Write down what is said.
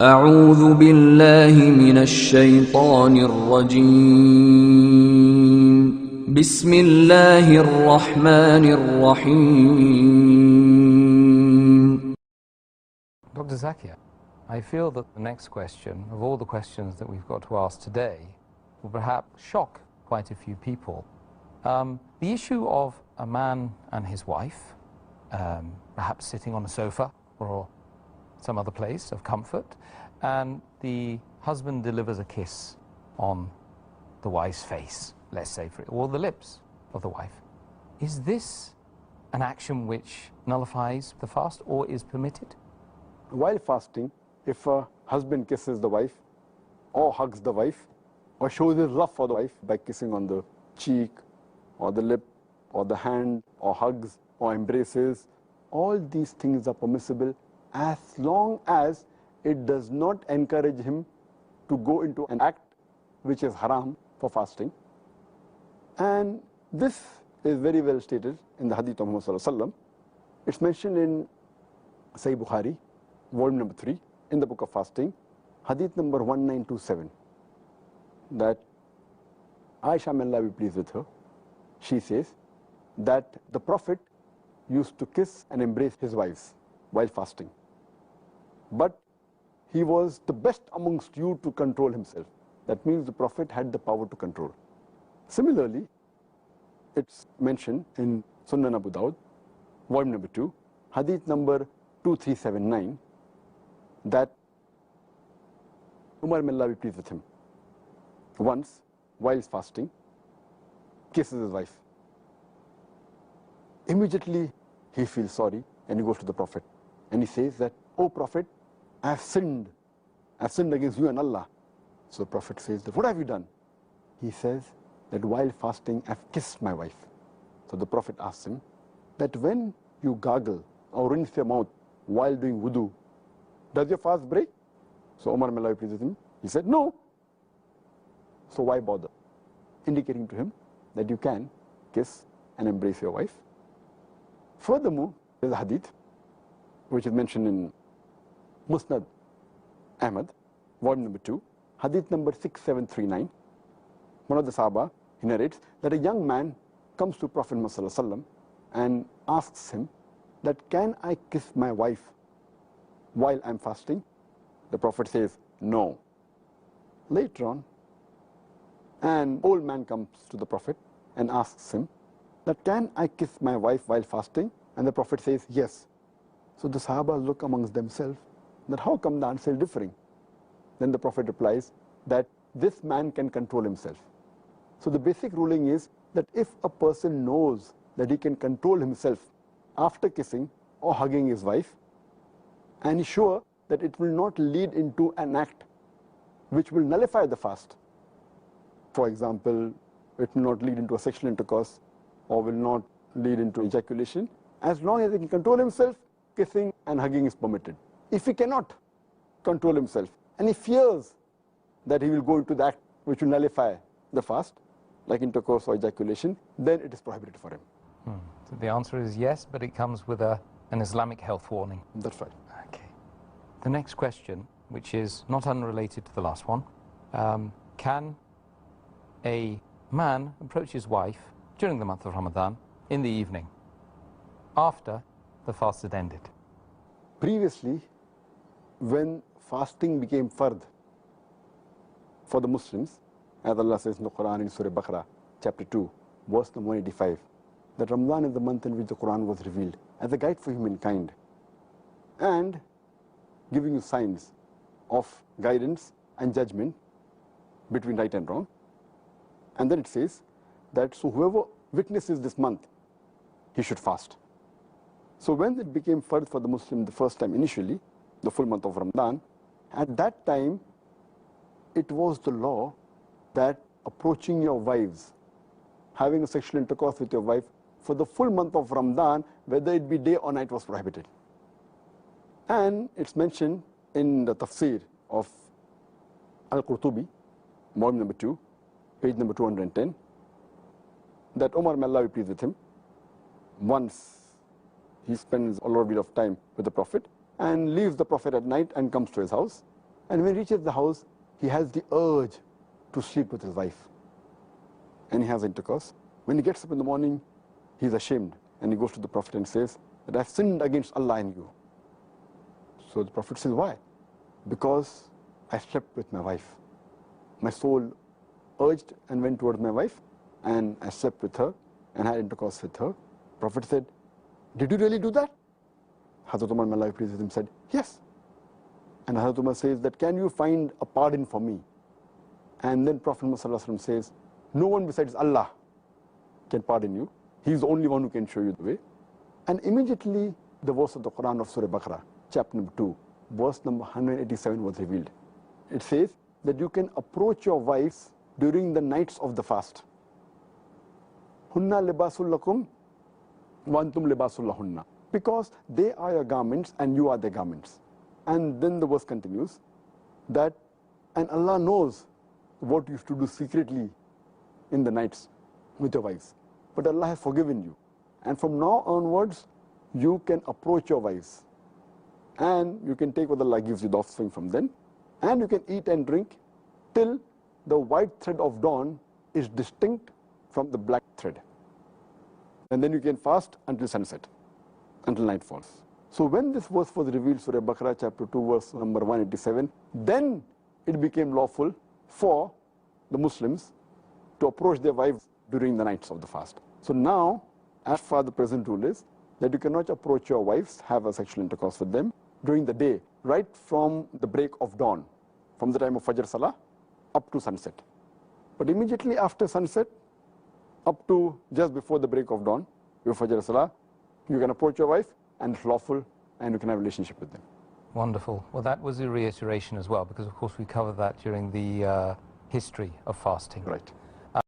أعوذ بالله من الشيطان الرجيم بسم الله الرحمن الرحيم. Dr. Zakir, I feel that the next question, of all the questions that we've got to ask today, will perhaps shock quite a few people. The issue of a man and his wife, perhaps sitting on a sofa or some other place of comfort, and the husband delivers a kiss on the wife's face, let's say, or the lips of the wife. Is this an action which nullifies the fast or is permitted? While fasting, if a husband kisses the wife or hugs the wife or shows his love for the wife by kissing on the cheek or the lip or the hand or hugs or embraces, all these things are permissible as long as it does not encourage him to go into an act which is haram for fasting. And this is very well stated in the hadith of Muhammad sallallahu alaihi wasallam. It's mentioned in Sahih Bukhari, volume number 3, in the book of fasting, hadith number 1927, that Aisha, may Allah be pleased with her, she says that the Prophet used to kiss and embrace his wives while fasting. But he was the best amongst you to control himself. That means the Prophet had the power to control. Similarly, it's mentioned in Sunan Abu Dawud, volume number 2, hadith number 2379, that Umar, may Allah be pleased with him, once, while fasting, kisses his wife. Immediately, he feels sorry and he goes to the Prophet. And he says that, "Oh Prophet, I have sinned against you and Allah." So the Prophet says, that, "What have you done?" He says that while fasting, I have kissed my wife. So the Prophet asks him that when you gargle or rinse your mouth while doing wudu, does your fast break? So Umar, may Allah be pleased with him, he said, "No." So why bother? Indicating to him that you can kiss and embrace your wife. Furthermore, there is a hadith which is mentioned in Musnad Ahmad, volume number 2, hadith number 6739. One of the Sahaba, he narrates that a young man comes to Prophet Muhammad sallallahu alaihi wasallam and asks him that, "Can I kiss my wife while I'm fasting?" The Prophet says, "No." Later on, an old man comes to the Prophet and asks him that, "Can I kiss my wife while fasting?" And the Prophet says, "Yes." So the Sahaba look amongst themselves that how come the answer is differing? Then the Prophet replies that this man can control himself. So the basic ruling is that if a person knows that he can control himself after kissing or hugging his wife, and is sure that it will not lead into an act which will nullify the fast. For example, it will not lead into a sexual intercourse or will not lead into ejaculation. As long as he can control himself, kissing and hugging is permitted. If he cannot control himself and he fears that he will go into the act which will nullify the fast, like intercourse or ejaculation, then it is prohibited for him. So the answer is yes, but it comes with an Islamic health warning. That's right. Okay. The next question, which is not unrelated to the last one, can a man approach his wife during the month of Ramadan in the evening after the fast had ended? Previously, when fasting became fard for the Muslims, as Allah says in the Quran in Surah Baqarah, chapter 2, verse number 185, that Ramadan is the month in which the Quran was revealed as a guide for humankind and giving you signs of guidance and judgment between right and wrong. And then it says that so whoever witnesses this month, he should fast. So when it became fard for the Muslim the first time initially, the full month of Ramadan, at that time it was the law that approaching your wives, having a sexual intercourse with your wife for the full month of Ramadan, whether it be day or night, was prohibited. And it's mentioned in the tafsir of Al-Qurtubi, volume number 2, page number 210, that Umar, may Allah be pleased with him, once he spends a lot of time with the Prophet and leaves the Prophet at night and comes to his house. And when he reaches the house, he has the urge to sleep with his wife. And he has intercourse. When he gets up in the morning, he's ashamed. And he goes to the Prophet and says that I've sinned against Allah and you. So the Prophet says, why? Because I slept with my wife. My soul urged and went towards my wife, and I slept with her and had intercourse with her. Prophet said, did you really do that? Hazrat Umar, may Allah be pleased with him, said, yes. And Hazrat Umar says that, can you find a pardon for me? And then Prophet Muhammad says, no one besides Allah can pardon you. He is the only one who can show you the way. And immediately the verse of the Quran of Surah Baqarah, chapter number 2, verse number 187 was revealed. It says that you can approach your wives during the nights of the fast. Hunna libasul lakum wa antum libasul lahunna. Because they are your garments and you are their garments. And then the verse continues that, and Allah knows what you used to do secretly in the nights with your wives. But Allah has forgiven you. And from now onwards, you can approach your wives. And you can take what Allah gives you, the offspring from them. And you can eat and drink till the white thread of dawn is distinct from the black thread. And then you can fast until sunset, until night falls. So when this verse was revealed, Surah Baqarah chapter 2 verse number 187, then it became lawful for the Muslims to approach their wives during the nights of the fast. So now, as far the present rule is, that you cannot approach your wives, have a sexual intercourse with them during the day, right from the break of dawn, from the time of Fajr Salah up to sunset. But immediately after sunset, up to just before the break of dawn, before Fajr Salah, you can approach your wife and it's lawful and you can have a relationship with them. Wonderful. Well, that was a reiteration as well, because of course we covered that during the history of fasting. Right.